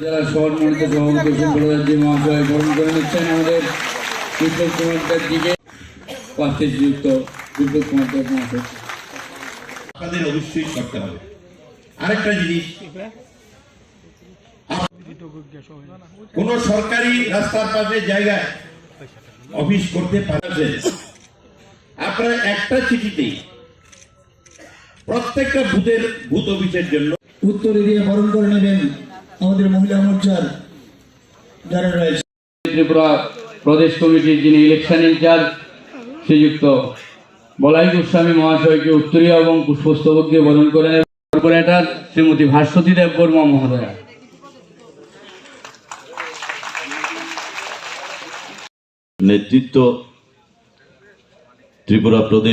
জেলা সমন্বিত সভাপতি সম্প্রদায় মহাশয় গ্রহণ করে নিচ্ছেন আমাদের বিপ্লব কুমার দিকে পাঁচটি যুক্ত বিপ্লব কুমার মহাশয়। আপনাদের অবশ্যই করতে হবে। আরেকটা জিনিস, কোন সরকারি রাস্তার পাশে জায়গায় অফিস করতে পারছেন, আপনারা একটা চিঠিতেই প্রত্যেকটা বুথের বুথ অফিসের জন্য উত্তর এরিয়া বরণ করে নেবেন আমাদের মহিলা মোর্চার যারা রয়েছে। ত্রিপুরা প্রদেশ কমিটির যিনি ইলেকশন ইনচার্জ শ্রীযুক্ত বলাই গোস্বামী মহাশয়কে উত্তরীয় এবং পুষ্পস্তবক দিয়ে বরণ করেন। কর্পোরেটর শ্রীমতী ভাস্বতী দেব বর্মা মহোদয়া। নেতৃত্ব ত্রিপুরা প্রদেশ